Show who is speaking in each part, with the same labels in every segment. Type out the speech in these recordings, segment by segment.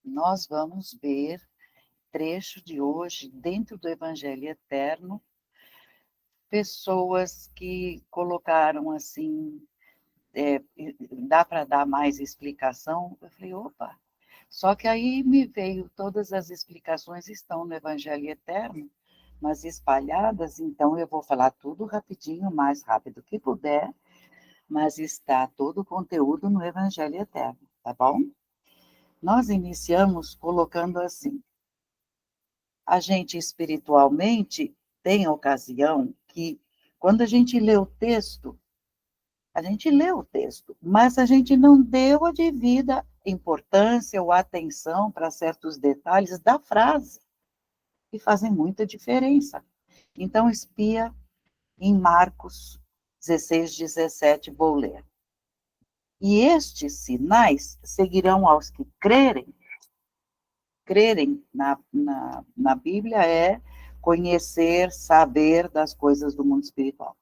Speaker 1: nós vamos ver trecho de hoje dentro do Evangelho Eterno, pessoas que colocaram assim, dá para dar mais explicação? Eu falei, opa, só que aí me veio, todas as explicações estão no Evangelho Eterno, mas espalhadas, então eu vou falar tudo rapidinho, o mais rápido que puder, mas está todo o conteúdo no Evangelho Eterno, tá bom? Nós iniciamos colocando assim, a gente espiritualmente tem ocasião que, quando a gente lê o texto, a gente lê o texto, mas a gente não deu a devida importância ou atenção para certos detalhes da frase, que fazem muita diferença. Então, espia em Marcos 16, 17, vou ler. E estes sinais seguirão aos que crerem. Crerem na Bíblia é conhecer, saber das coisas do mundo espiritual.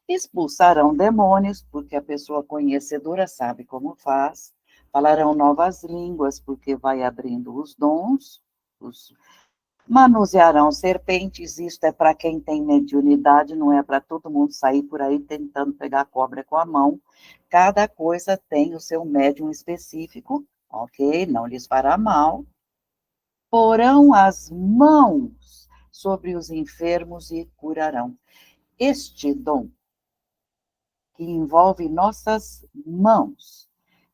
Speaker 1: Expulsarão demônios, porque a pessoa conhecedora sabe como faz. Falarão novas línguas, porque vai abrindo os dons. Manusearão serpentes, isto é para quem tem mediunidade, não é para todo mundo sair por aí tentando pegar cobra com a mão. Cada coisa tem o seu médium específico, ok? Não lhes fará mal. Porão as mãos sobre os enfermos e curarão. Este dom que envolve nossas mãos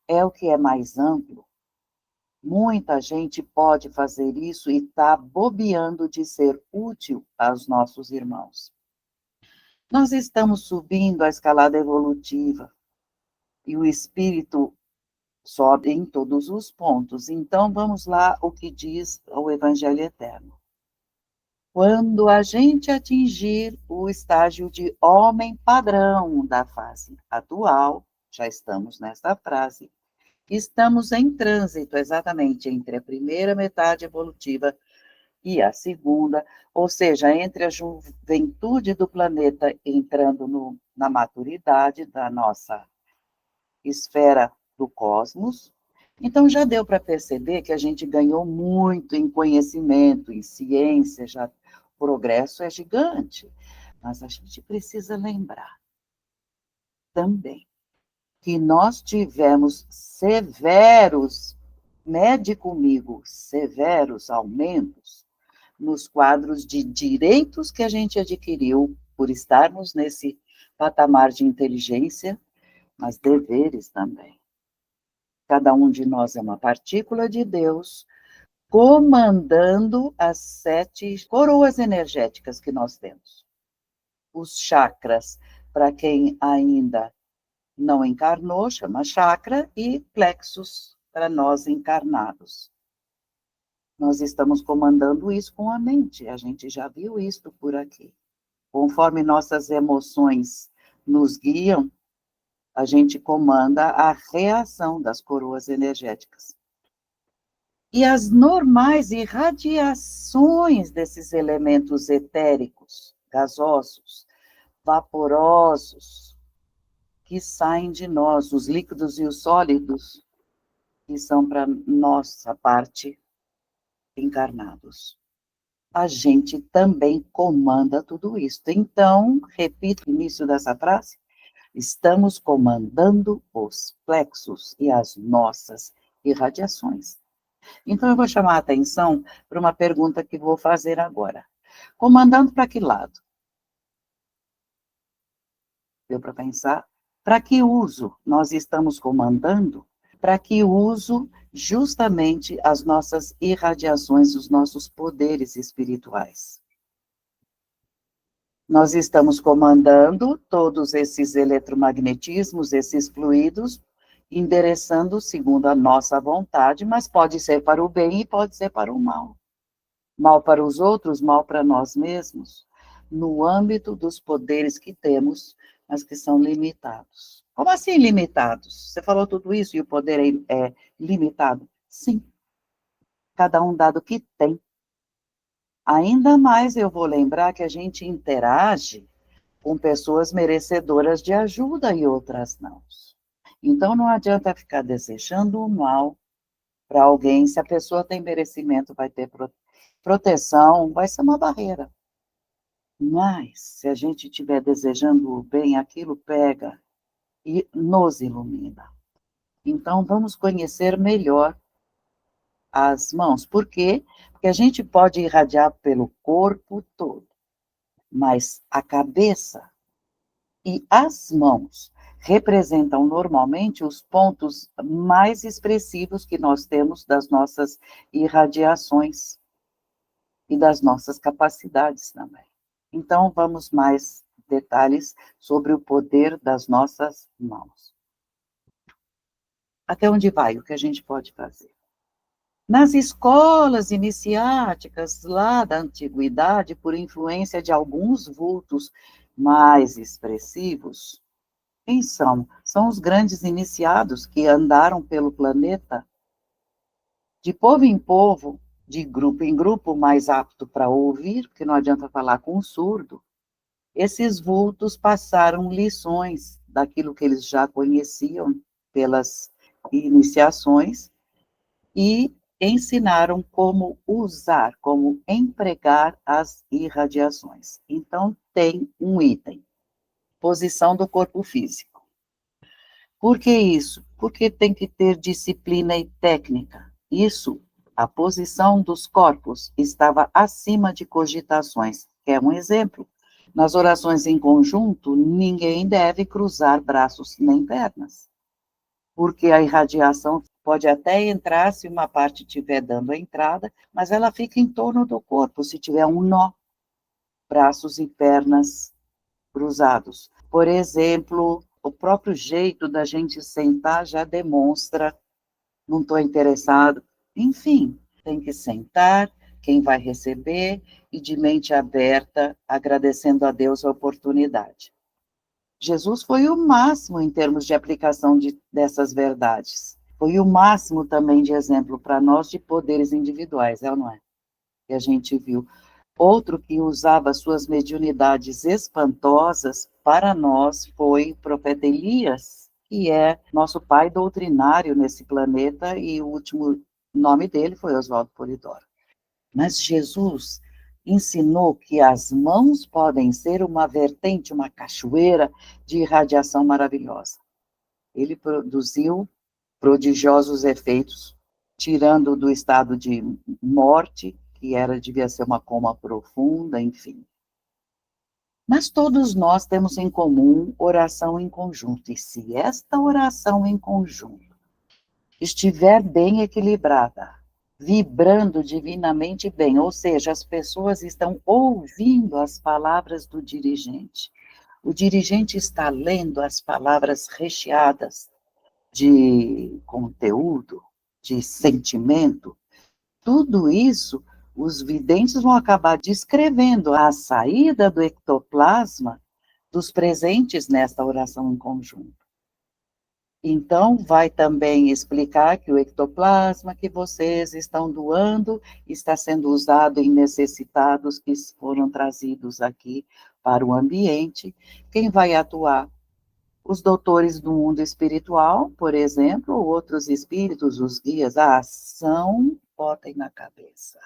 Speaker 1: é o que é mais amplo. Muita gente pode fazer isso e está bobeando de ser útil aos nossos irmãos. Nós estamos subindo a escalada evolutiva e o espírito sobe em todos os pontos. Então, vamos lá o que diz o Evangelho Eterno. Quando a gente atingir o estágio de homem padrão da fase atual, já estamos nesta frase, estamos em trânsito exatamente entre a primeira metade evolutiva e a segunda, ou seja, entre a juventude do planeta entrando na maturidade da nossa esfera do cosmos. Então, já deu para perceber que a gente ganhou muito em conhecimento, em ciência, já o progresso é gigante. Mas a gente precisa lembrar também que nós tivemos severos, mede comigo, severos aumentos nos quadros de direitos que a gente adquiriu por estarmos nesse patamar de inteligência, mas deveres também. Cada um de nós é uma partícula de Deus, comandando as 7 coroas energéticas que nós temos. Os chakras, para quem ainda não encarnou, chama chakra, e plexos para nós encarnados. Nós estamos comandando isso com a mente, a gente já viu isso por aqui. Conforme nossas emoções nos guiam, a gente comanda a reação das coroas energéticas. E as normais irradiações desses elementos etéricos, gasosos, vaporosos, que saem de nós, os líquidos e os sólidos, que são para nossa parte encarnados. A gente também comanda tudo isso. Então, repito o início dessa frase, estamos comandando os plexos e as nossas irradiações. Então, eu vou chamar a atenção para uma pergunta que vou fazer agora. Comandando para que lado? Deu para pensar? Para que uso nós estamos comandando? Para que uso justamente as nossas irradiações, os nossos poderes espirituais? Nós estamos comandando todos esses eletromagnetismos, esses fluidos, endereçando segundo a nossa vontade, mas pode ser para o bem e pode ser para o mal. Mal para os outros, mal para nós mesmos, no âmbito dos poderes que temos, mas que são limitados. Como assim limitados? Você falou tudo isso e o poder é limitado? Sim. Cada um dado que tem. Ainda mais eu vou lembrar que a gente interage com pessoas merecedoras de ajuda e outras não. Então, não adianta ficar desejando o mal para alguém, se a pessoa tem merecimento, vai ter proteção, vai ser uma barreira. Mas, se a gente estiver desejando o bem, aquilo pega e nos ilumina. Então, vamos conhecer melhor as mãos. Por quê? Porque a gente pode irradiar pelo corpo todo, mas a cabeça e as mãos representam normalmente os pontos mais expressivos que nós temos das nossas irradiações e das nossas capacidades também. Então, vamos mais detalhes sobre o poder das nossas mãos. Até onde vai? O que a gente pode fazer? Nas escolas iniciáticas lá da antiguidade, por influência de alguns vultos mais expressivos, quem são? São os grandes iniciados que andaram pelo planeta, de povo em povo, de grupo em grupo, mais apto para ouvir, porque não adianta falar com um surdo. Esses vultos passaram lições daquilo que eles já conheciam pelas iniciações e ensinaram como usar, como empregar as irradiações. Então, tem um item, posição do corpo físico. Por que isso? Porque tem que ter disciplina e técnica. Isso, a posição dos corpos estava acima de cogitações. Quer um exemplo? Nas orações em conjunto, ninguém deve cruzar braços nem pernas, porque a irradiação pode até entrar se uma parte estiver dando a entrada, mas ela fica em torno do corpo, se tiver um nó, braços e pernas cruzados. Por exemplo, o próprio jeito da gente sentar já demonstra, não estou interessado. Enfim, tem que sentar, quem vai receber, e de mente aberta, agradecendo a Deus a oportunidade. Jesus foi o máximo em termos de aplicação dessas verdades. Foi o máximo também de exemplo para nós de poderes individuais, é ou não é? Que a gente viu. Outro que usava suas mediunidades espantosas para nós foi o profeta Elias, que é nosso pai doutrinário nesse planeta, e o último nome dele foi Oswaldo Polidoro. Mas Jesus ensinou que as mãos podem ser uma vertente, uma cachoeira de irradiação maravilhosa. Ele produziu prodigiosos efeitos, tirando do estado de morte, que devia ser uma coma profunda, enfim. Mas todos nós temos em comum oração em conjunto, e se esta oração em conjunto estiver bem equilibrada, vibrando divinamente bem, ou seja, as pessoas estão ouvindo as palavras do dirigente, o dirigente está lendo as palavras recheadas de conteúdo, de sentimento, tudo isso, os videntes vão acabar descrevendo a saída do ectoplasma dos presentes nesta oração em conjunto. Então, vai também explicar que o ectoplasma que vocês estão doando está sendo usado em necessitados que foram trazidos aqui para o ambiente. Quem vai atuar? Os doutores do mundo espiritual, por exemplo, outros espíritos, os guias, a ação, botem na cabeça.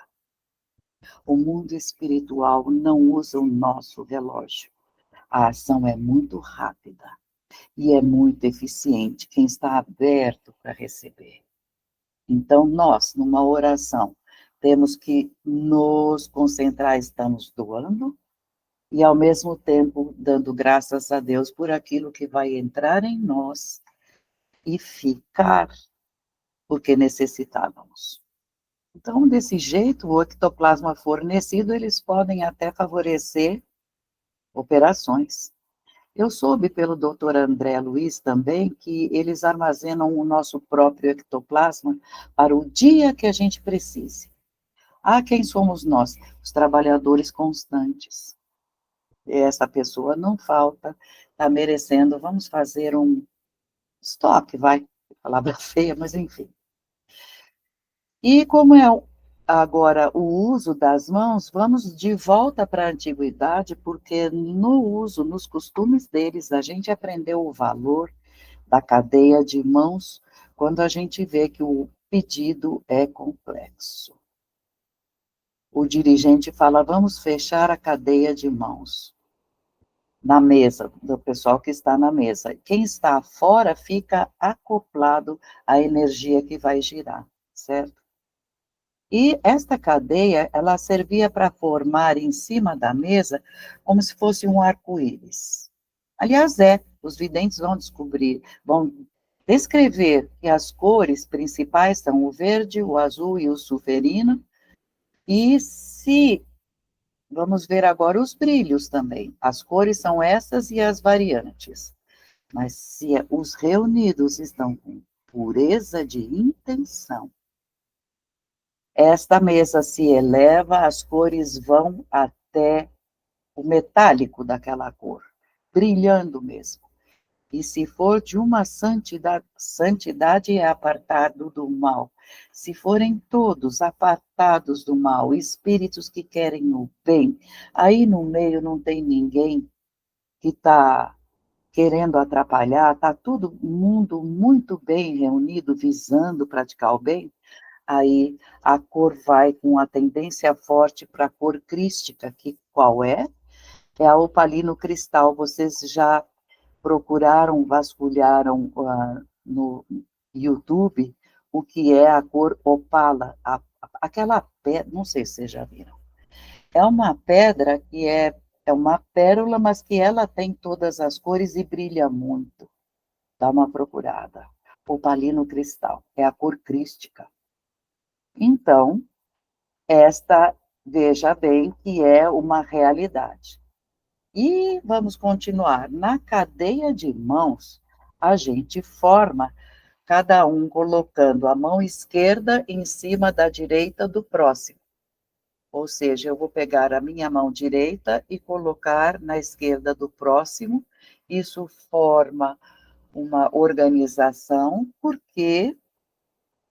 Speaker 1: O mundo espiritual não usa o nosso relógio. A ação é muito rápida e é muito eficiente. Quem está aberto para receber. Então, nós, numa oração, temos que nos concentrar, estamos doando, e ao mesmo tempo dando graças a Deus por aquilo que vai entrar em nós e ficar porque necessitávamos. Então, desse jeito, o ectoplasma fornecido, eles podem até favorecer operações. Eu soube pelo doutor André Luiz também que eles armazenam o nosso próprio ectoplasma para o dia que a gente precise. Ah, quem somos nós? Os trabalhadores constantes. Essa pessoa não falta, está merecendo, vamos fazer um estoque, vai, palavra feia, mas enfim. E como é agora o uso das mãos, vamos de volta para a antiguidade, porque no uso, nos costumes deles, a gente aprendeu o valor da cadeia de mãos, quando a gente vê que o pedido é complexo. O dirigente fala, vamos fechar a cadeia de mãos na mesa, do pessoal que está na mesa. Quem está fora fica acoplado à energia que vai girar, certo? E esta cadeia, ela servia para formar em cima da mesa como se fosse um arco-íris. Aliás, os videntes vão descrever que as cores principais são o verde, o azul e o sulferino, e vamos ver agora os brilhos também. As cores são essas e as variantes. Mas se os reunidos estão com pureza de intenção, esta mesa se eleva, as cores vão até o metálico daquela cor, brilhando mesmo. E se for de uma santidade é apartado do mal. Se forem todos apartados do mal, espíritos que querem o bem, aí no meio não tem ninguém que está querendo atrapalhar, está todo mundo muito bem reunido, visando praticar o bem, aí a cor vai com a tendência forte para a cor crística, que qual é? É a opalino cristal. Vocês já procuraram, vasculharam no YouTube o que é a cor opala, aquela pedra, não sei se vocês já viram. É uma pedra que é uma pérola, mas que ela tem todas as cores e brilha muito. Dá uma procurada. Opalino cristal, é a cor crística. Então, veja bem que é uma realidade. E vamos continuar. Na cadeia de mãos, a gente forma, cada um colocando a mão esquerda em cima da direita do próximo. Ou seja, eu vou pegar a minha mão direita e colocar na esquerda do próximo. Isso forma uma organização, porque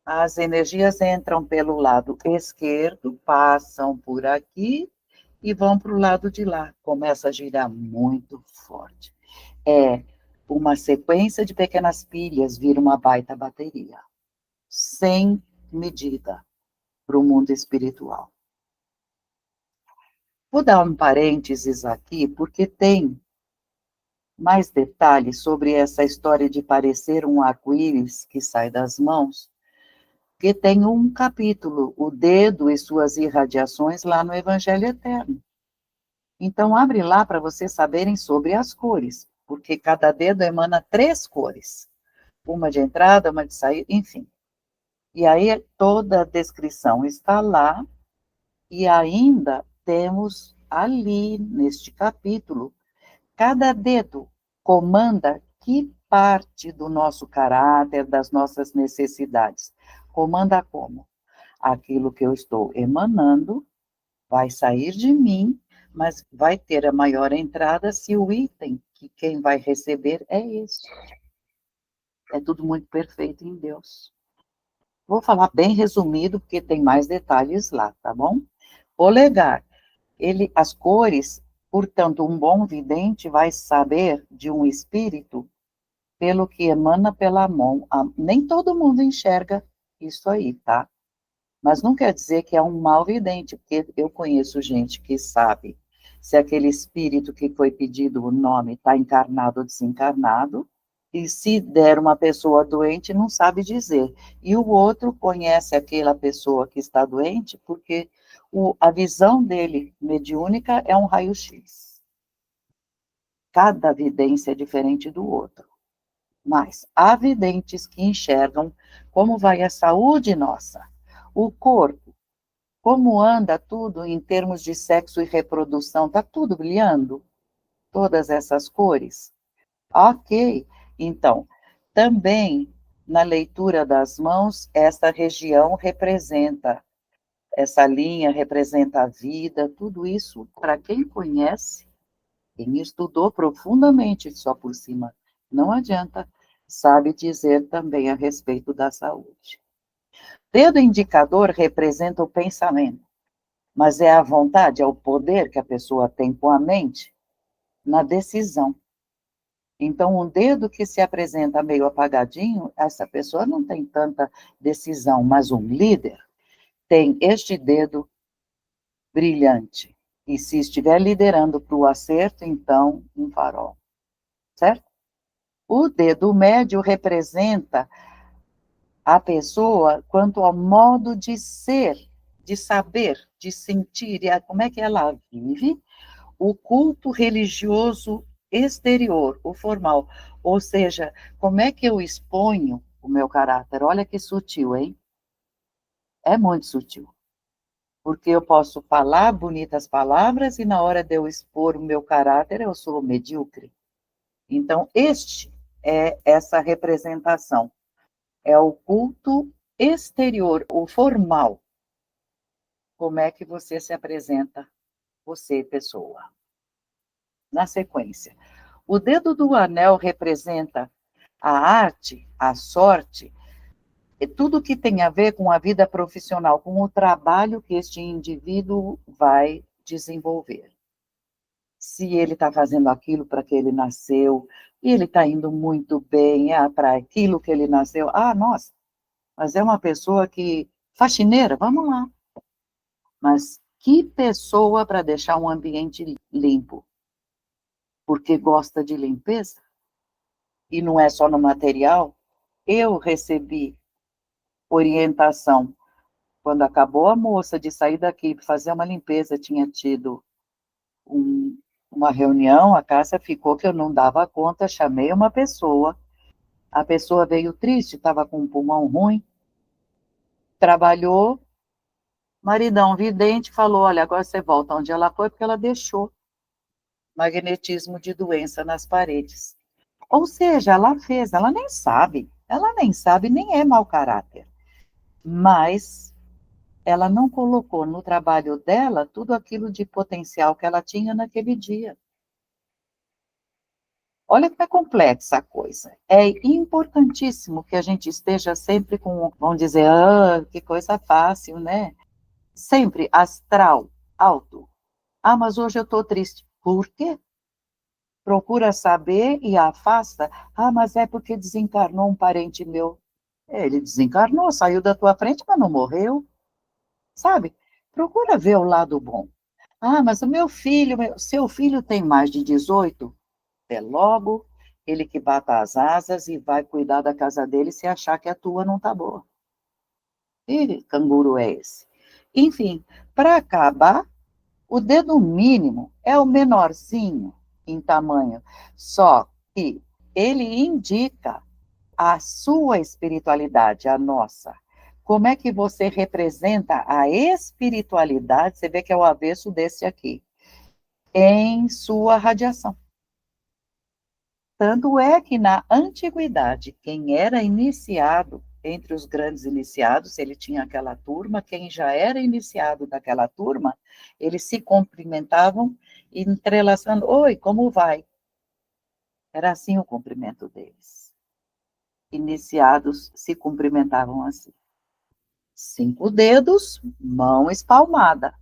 Speaker 1: as energias entram pelo lado esquerdo, passam por aqui e vão para o lado de lá. Começa a girar muito forte. É uma sequência de pequenas pilhas, vira uma baita bateria, sem medida, para o mundo espiritual. Vou dar um parênteses aqui, porque tem mais detalhes sobre essa história de parecer um arco-íris que sai das mãos, que tem um capítulo, o dedo e suas irradiações, lá no Evangelho Eterno. Então, abre lá para vocês saberem sobre as cores, porque cada dedo emana 3 cores. Uma de entrada, uma de saída, enfim. E aí toda a descrição está lá, e ainda temos ali, neste capítulo, cada dedo comanda que parte do nosso caráter, das nossas necessidades. Comanda como? Aquilo que eu estou emanando vai sair de mim, mas vai ter a maior entrada se o item que quem vai receber é esse. É tudo muito perfeito em Deus. Vou falar bem resumido, porque tem mais detalhes lá, tá bom? Polegar, as cores, portanto, um bom vidente vai saber de um espírito pelo que emana pela mão. Nem todo mundo enxerga isso aí, tá? Mas não quer dizer que é um mau vidente, porque eu conheço gente que sabe se aquele espírito que foi pedido o nome está encarnado ou desencarnado, e se der uma pessoa doente, não sabe dizer. E o outro conhece aquela pessoa que está doente, porque a visão dele mediúnica é um raio-x. Cada vidência é diferente do outro. Mas há videntes que enxergam como vai a saúde nossa, o corpo, como anda tudo em termos de sexo e reprodução, está tudo brilhando? Todas essas cores? Ok, então, também na leitura das mãos, essa região representa, essa linha representa a vida, tudo isso, para quem conhece, quem estudou profundamente só por cima, não adianta, sabe dizer também a respeito da saúde. Dedo indicador representa o pensamento, mas é a vontade, é o poder que a pessoa tem com a mente na decisão. Então, um dedo que se apresenta meio apagadinho, essa pessoa não tem tanta decisão, mas um líder tem este dedo brilhante. E se estiver liderando para o acerto, então, um farol, certo? O dedo médio representa a pessoa quanto ao modo de ser, de saber, de sentir, e como é que ela vive o culto religioso exterior, o formal. Ou seja, como é que eu exponho o meu caráter? Olha que sutil, hein? É muito sutil. Porque eu posso falar bonitas palavras e na hora de eu expor o meu caráter, eu sou medíocre. Então, este é essa representação. É o culto exterior, o formal. Como é que você se apresenta, você, pessoa? Na sequência, o dedo do anel representa a arte, a sorte, e tudo que tem a ver com a vida profissional, com o trabalho que este indivíduo vai desenvolver. Se ele está fazendo aquilo para que ele nasceu, e ele está indo muito bem para aquilo que ele nasceu. Ah, nossa, mas é uma pessoa que faxineira, vamos lá. Mas que pessoa para deixar um ambiente limpo? Porque gosta de limpeza? E não é só no material? Eu recebi orientação. Quando acabou a moça de sair daqui para fazer uma limpeza, tinha tido uma reunião, a casa ficou que eu não dava conta, chamei uma pessoa, a pessoa veio triste, estava com um pulmão ruim, trabalhou, maridão vidente falou, olha, agora você volta onde ela foi, porque ela deixou magnetismo de doença nas paredes. Ou seja, ela fez, ela nem sabe, nem é mau caráter, mas ela não colocou no trabalho dela tudo aquilo de potencial que ela tinha naquele dia. Olha como é complexa a coisa. É importantíssimo que a gente esteja sempre com, vamos dizer, que coisa fácil, né? Sempre astral, alto. Ah, mas hoje eu estou triste. Por quê? Procura saber e afasta. Ah, mas é porque desencarnou um parente meu. Ele desencarnou, saiu da tua frente, mas não morreu. Sabe? Procura ver o lado bom. Ah, mas o meu filho, seu filho tem mais de 18? É logo ele que bata as asas e vai cuidar da casa dele se achar que a tua não tá boa. E canguru é esse? Enfim, para acabar, o dedo mínimo é o menorzinho em tamanho, só que ele indica a sua espiritualidade, a nossa. Como é que você representa a espiritualidade? Você vê que é o avesso desse aqui, em sua radiação. Tanto é que na antiguidade, quem era iniciado, entre os grandes iniciados, ele tinha aquela turma, quem já era iniciado daquela turma, eles se cumprimentavam, entrelaçando, oi, como vai? Era assim o cumprimento deles. Iniciados se cumprimentavam assim. 5 dedos, mão espalmada.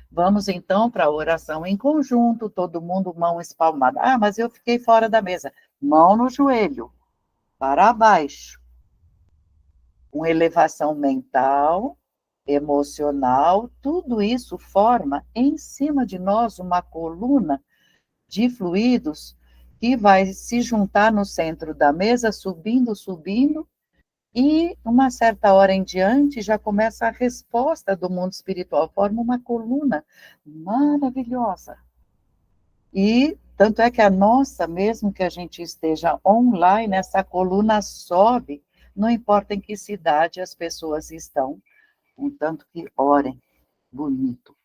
Speaker 1: Vamos então para a oração em conjunto, todo mundo mão espalmada. Ah, mas eu fiquei fora da mesa. Mão no joelho, para baixo. Uma elevação mental, emocional, tudo isso forma em cima de nós uma coluna de fluidos que vai se juntar no centro da mesa, subindo, subindo, e uma certa hora em diante já começa a resposta do mundo espiritual, forma uma coluna maravilhosa. E tanto é que a nossa, mesmo que a gente esteja online, essa coluna sobe, não importa em que cidade as pessoas estão, contanto que orem bonito.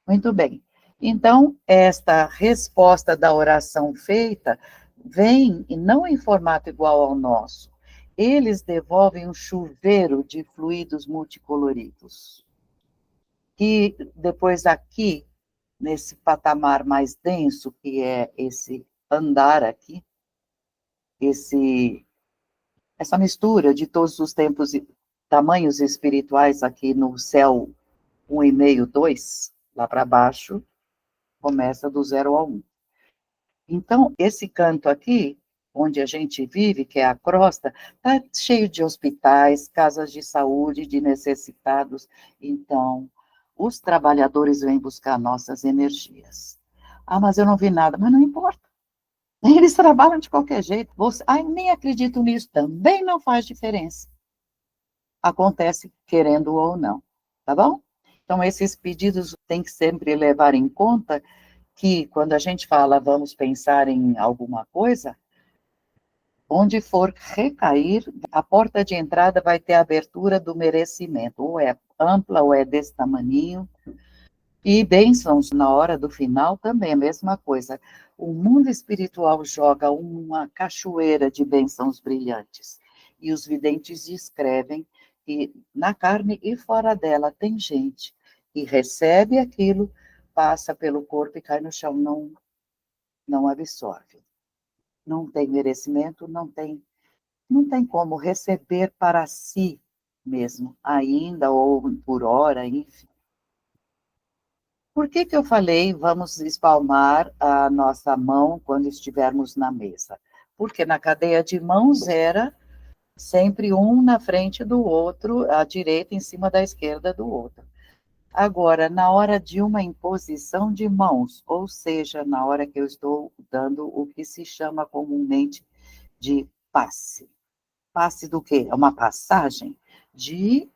Speaker 1: Muito bem. Então, esta resposta da oração feita vem, e não em formato igual ao nosso, eles devolvem um chuveiro de fluidos multicoloridos, que depois aqui, nesse patamar mais denso, que é esse andar aqui, essa mistura de todos os tempos e tamanhos espirituais aqui no céu 1,5, 2, lá para baixo, começa do 0 ao 1. Então, esse canto aqui, onde a gente vive, que é a crosta, está cheio de hospitais, casas de saúde, de necessitados. Então, os trabalhadores vêm buscar nossas energias. Ah, mas eu não vi nada. Mas não importa. Eles trabalham de qualquer jeito. Você, ai, nem acredito nisso. Também não faz diferença. Acontece querendo ou não. Tá bom? Então, esses pedidos tem que sempre levar em conta que, quando a gente fala vamos pensar em alguma coisa, onde for recair, a porta de entrada vai ter a abertura do merecimento, ou é ampla ou é desse tamaninho, e bênçãos na hora do final também, a mesma coisa. O mundo espiritual joga uma cachoeira de bênçãos brilhantes, e os videntes descrevem que na carne e fora dela tem gente que recebe aquilo, passa pelo corpo e cai no chão, não absorve. Não tem merecimento, não tem como receber para si mesmo, ainda, ou por hora, enfim. Por que que eu falei, vamos espalmar a nossa mão quando estivermos na mesa? Porque na cadeia de mãos era sempre um na frente do outro, a direita em cima da esquerda do outro. Agora, na hora de uma imposição de mãos, ou seja, na hora que eu estou dando o que se chama comumente de passe. Passe do quê? É uma passagem de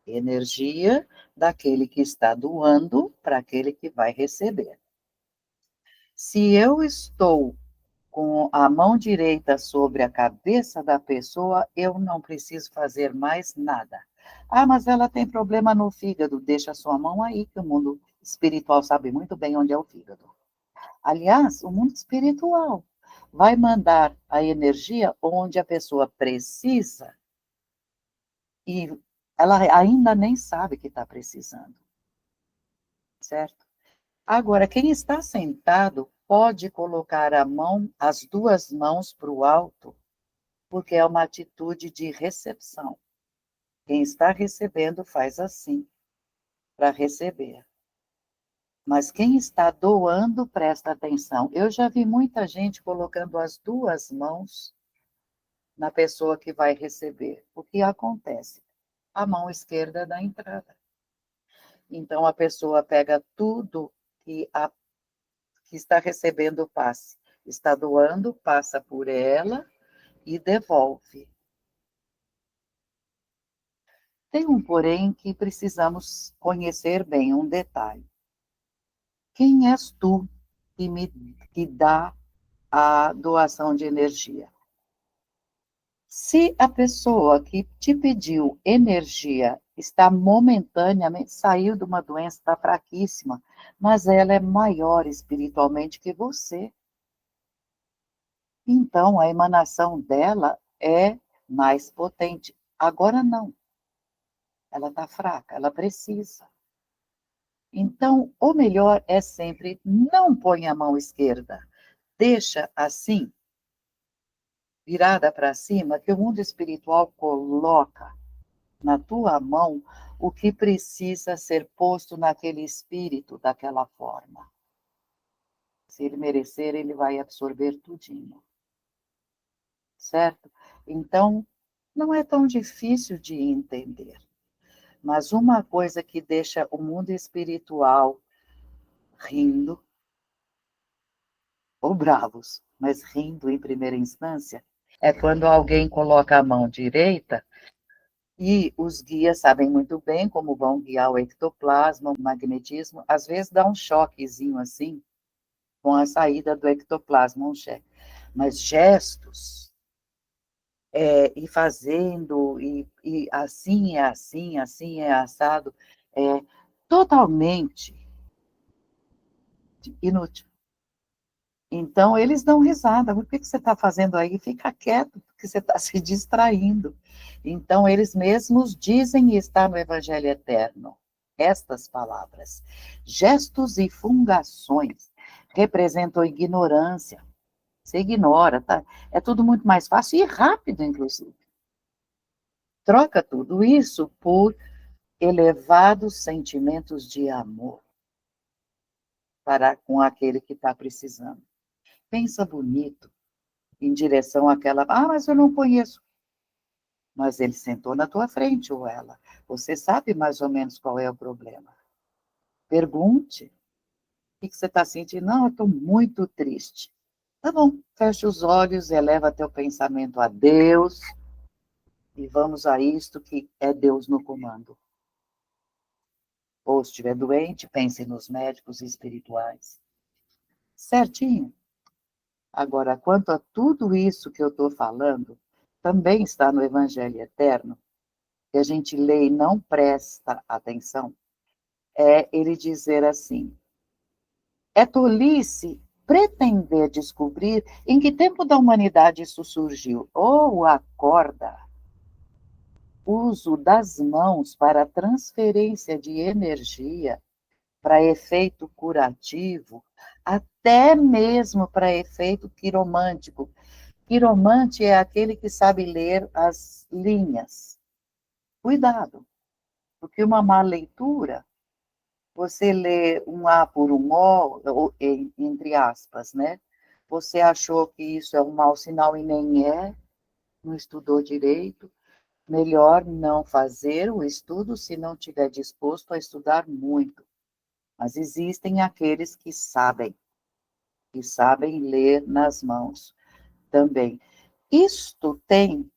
Speaker 1: energia daquele que está doando para aquele que vai receber. Se eu estou com a mão direita sobre a cabeça da pessoa, eu não preciso fazer mais nada. Ah, mas ela tem problema no fígado, deixa a sua mão aí, que o mundo espiritual sabe muito bem onde é o fígado. Aliás, o mundo espiritual vai mandar a energia onde a pessoa precisa e ela ainda nem sabe que está precisando, certo? Agora, quem está sentado pode colocar a mão, as duas mãos para o alto, porque é uma atitude de recepção. Quem está recebendo faz assim, para receber. Mas quem está doando, presta atenção. Eu já vi muita gente colocando as duas mãos na pessoa que vai receber. O que acontece? A mão esquerda da entrada. Então, a pessoa pega tudo que está recebendo o passe. Está doando, passa por ela e devolve. Tem um porém que precisamos conhecer bem, um detalhe. Quem és tu que dá a doação de energia? Se a pessoa que te pediu energia está momentaneamente, saiu de uma doença, está fraquíssima, mas ela é maior espiritualmente que você. Então, a emanação dela é mais potente. Agora não, ela está fraca, ela precisa. Então, o melhor é sempre não põe a mão esquerda, deixa assim, virada para cima, que o mundo espiritual coloca na tua mão o que precisa ser posto naquele espírito daquela forma. Se ele merecer, ele vai absorver tudinho. Certo? Então, não é tão difícil de entender. Mas uma coisa que deixa o mundo espiritual rindo, ou bravos, mas rindo em primeira instância, é quando alguém coloca a mão direita e os guias sabem muito bem como vão guiar o ectoplasma, o magnetismo, às vezes dá um choquezinho assim, com a saída do ectoplasma, um cheque. Mas gestos, e fazendo, e assim é assim, assim é assado, é totalmente inútil. Então, eles dão risada. O que você está fazendo aí? Fica quieto, porque você está se distraindo. Então, eles mesmos dizem, e está no Evangelho Eterno, estas palavras. Gestos e fungações representam ignorância. Você ignora, tá? É tudo muito mais fácil e rápido, inclusive. Troca tudo isso por elevados sentimentos de amor para com aquele que está precisando. pensa bonito em direção àquela, mas eu não conheço. Mas ele sentou na tua frente, ou ela. Você sabe mais ou menos qual é o problema. Pergunte. O que você está sentindo? Não, eu estou muito triste. Tá bom, feche os olhos, eleva teu pensamento a Deus e vamos a isto que é Deus no comando. Ou se estiver doente, pense nos médicos espirituais. Certinho. Agora, quanto a tudo isso que eu estou falando, também está no Evangelho Eterno, que a gente lê e não presta atenção, é ele dizer assim, é tolice pretender descobrir em que tempo da humanidade isso surgiu. Ou acorda, uso das mãos para transferência de energia, para efeito curativo, até mesmo para efeito quiromântico. Quiromante é aquele que sabe ler as linhas. Cuidado, porque uma má leitura, você lê um A por um O, entre aspas, né? Você achou que isso é um mau sinal e nem é, não estudou direito. Melhor não fazer o estudo se não estiver disposto a estudar muito. Mas existem aqueles que sabem ler nas mãos também. Isto tem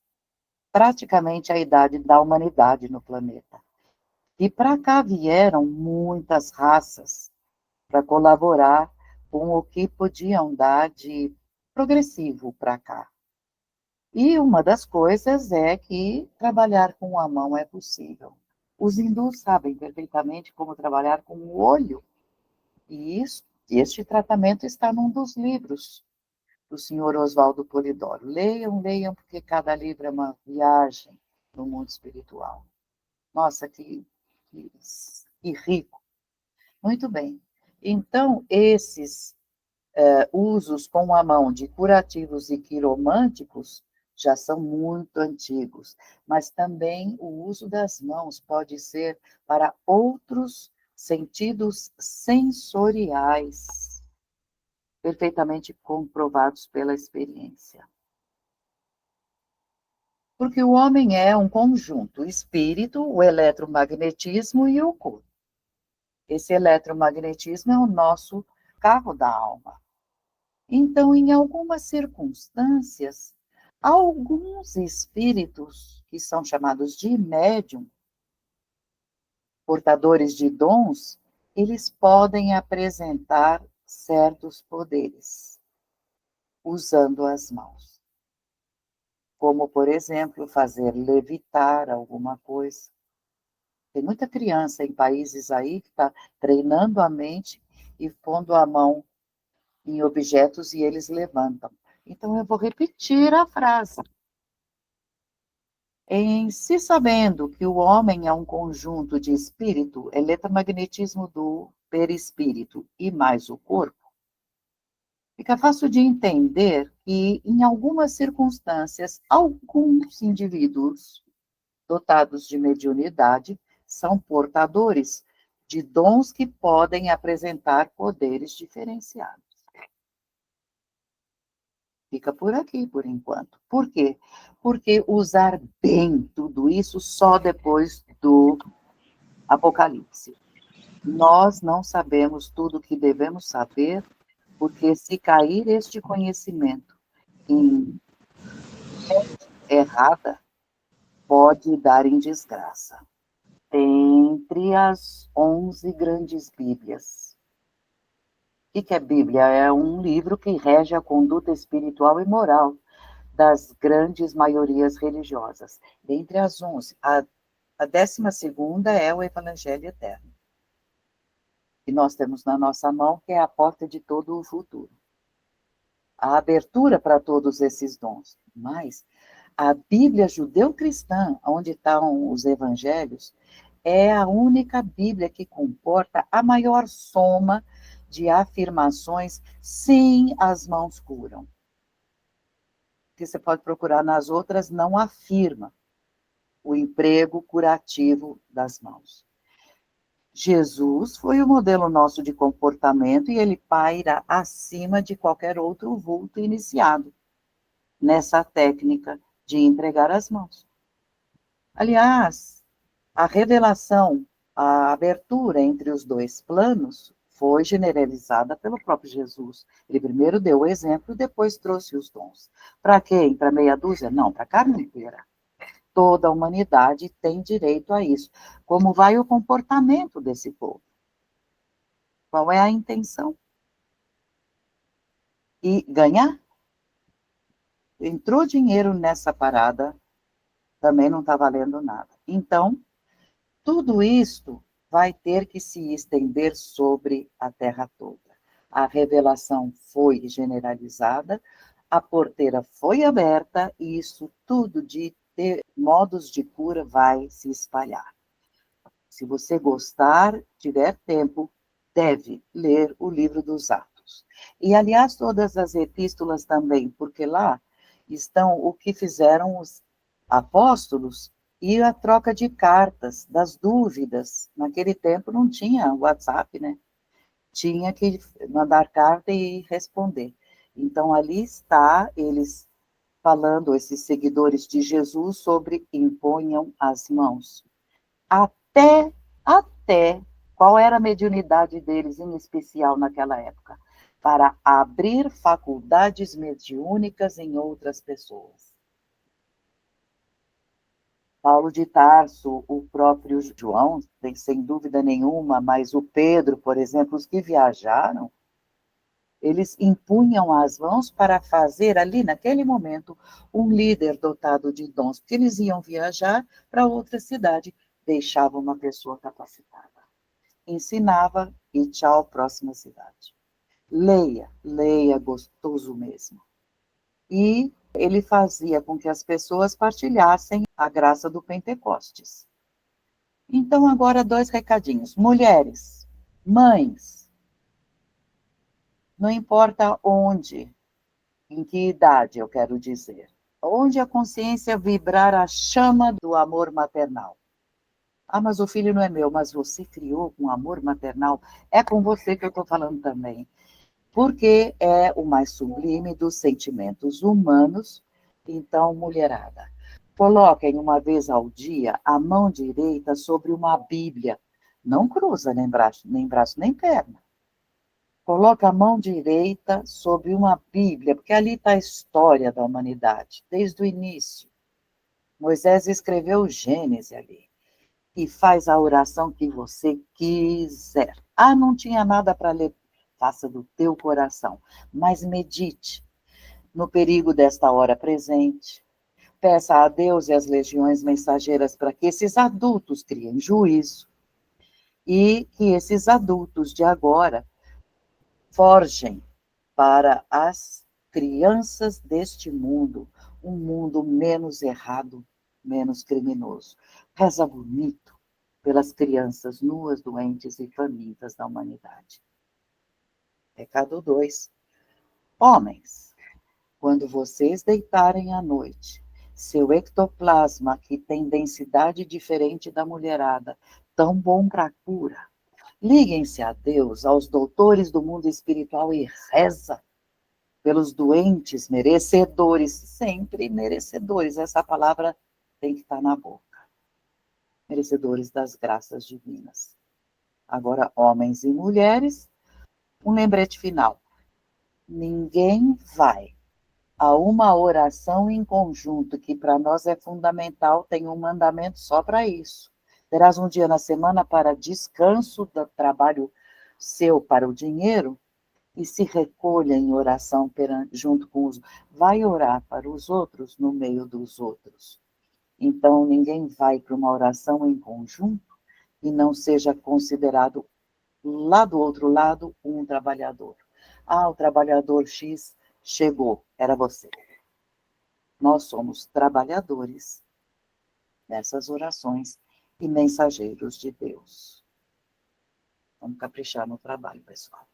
Speaker 1: praticamente a idade da humanidade no planeta. E para cá vieram muitas raças para colaborar com o que podiam dar de progressivo para cá. E uma das coisas é que trabalhar com a mão é possível. Os hindus sabem perfeitamente como trabalhar com o olho, e este tratamento está num dos livros do senhor Oswaldo Polidoro. Leiam, leiam, porque cada livro é uma viagem no mundo espiritual. Nossa, que rico. Muito bem. Então, esses usos com a mão de curativos e quiromânticos já são muito antigos, mas também o uso das mãos pode ser para outros sentidos sensoriais, perfeitamente comprovados pela experiência. Porque o homem é um conjunto, o espírito, o eletromagnetismo e o corpo. Esse eletromagnetismo é o nosso carro da alma. Então, em algumas circunstâncias, alguns espíritos, que são chamados de médium, portadores de dons, eles podem apresentar certos poderes, usando as mãos. Como, por exemplo, fazer levitar alguma coisa. Tem muita criança em países aí que está treinando a mente e pondo a mão em objetos e eles levantam. Então, eu vou repetir a frase. Em se sabendo que o homem é um conjunto de espírito, eletromagnetismo do perispírito e mais o corpo, fica fácil de entender que, em algumas circunstâncias, alguns indivíduos dotados de mediunidade são portadores de dons que podem apresentar poderes diferenciados. Fica por aqui, por enquanto. Por quê? Porque usar bem tudo isso só depois do Apocalipse. Nós não sabemos tudo o que devemos saber, porque se cair este conhecimento em errada, pode dar em desgraça. Entre as 11 grandes Bíblias. O que é Bíblia? É um livro que rege a conduta espiritual e moral das grandes maiorias religiosas. Dentre as 11, a 12ª é o Evangelho Eterno, que nós temos na nossa mão, que é a porta de todo o futuro. A abertura para todos esses dons. Mas a Bíblia judeu-cristã, onde estão os evangelhos, é a única Bíblia que comporta a maior soma de afirmações sim, as mãos curam. Que você pode procurar nas outras, não afirma o emprego curativo das mãos. Jesus foi o modelo nosso de comportamento e ele paira acima de qualquer outro vulto iniciado nessa técnica de entregar as mãos. Aliás, a revelação, a abertura entre os dois planos foi generalizada pelo próprio Jesus. Ele primeiro deu o exemplo, depois trouxe os dons. Para quem? Para meia dúzia? Não, para a carne inteira. Toda a humanidade tem direito a isso. Como vai o comportamento desse povo? Qual é a intenção? E ganhar? Entrou dinheiro nessa parada, também não está valendo nada. Então, tudo isto vai ter que se estender sobre a terra toda. A revelação foi generalizada, a porteira foi aberta e isso tudo de ter modos de cura vai se espalhar. Se você gostar, tiver tempo, deve ler o livro dos Atos. E, aliás, todas as epístolas também, porque lá estão o que fizeram os apóstolos e a troca de cartas, das dúvidas. Naquele tempo não tinha WhatsApp, né? Tinha que mandar carta e responder. Então, ali está eles falando, esses seguidores de Jesus, sobre imponham as mãos. Até qual era a mediunidade deles, em especial naquela época? Para abrir faculdades mediúnicas em outras pessoas. Paulo de Tarso, o próprio João, sem dúvida nenhuma, mas o Pedro, por exemplo, os que viajaram, eles impunham as mãos para fazer ali, naquele momento, um líder dotado de dons, porque eles iam viajar para outra cidade, deixavam uma pessoa capacitada. Ensinava e tchau, próxima cidade. Leia, leia, gostoso mesmo. E ele fazia com que as pessoas partilhassem a graça do Pentecostes. Então, agora, 2 recadinhos. Mulheres, mães, não importa onde, em que idade, eu quero dizer, onde a consciência vibrar a chama do amor maternal. Ah, mas o filho não é meu, mas você criou com amor maternal. É com você que eu estou falando também. Porque é o mais sublime dos sentimentos humanos. Então, mulherada, coloquem uma vez ao dia a mão direita sobre uma Bíblia. Não cruza nem braço, nem perna. Coloca a mão direita sobre uma Bíblia, porque ali está a história da humanidade, desde o início. Moisés escreveu o Gênesis ali. E faz a oração que você quiser. Ah, não tinha nada para ler. Faça do teu coração. Mas medite no perigo desta hora presente. Peça a Deus e às legiões mensageiras para que esses adultos criem juízo. E que esses adultos de agora forjem para as crianças deste mundo um mundo menos errado, menos criminoso. Reza bonito pelas crianças nuas, doentes e famintas da humanidade. Recado 2. Homens, quando vocês deitarem à noite, seu ectoplasma, que tem densidade diferente da mulherada, tão bom para a cura, liguem-se a Deus, aos doutores do mundo espiritual e reza pelos doentes merecedores, sempre merecedores, essa palavra tem que estar na boca, merecedores das graças divinas. Agora, homens e mulheres, um lembrete final. Ninguém vai a uma oração em conjunto, que para nós é fundamental, tem um mandamento só para isso. Terás um dia na semana para descanso do trabalho seu para o dinheiro, e se recolha em oração junto com os... Vai orar para os outros no meio dos outros. Então, ninguém vai para uma oração em conjunto e não seja considerado lá do outro lado um trabalhador. Ah, o trabalhador X chegou, era você. Nós somos trabalhadores nessas orações e mensageiros de Deus. Vamos caprichar no trabalho, pessoal.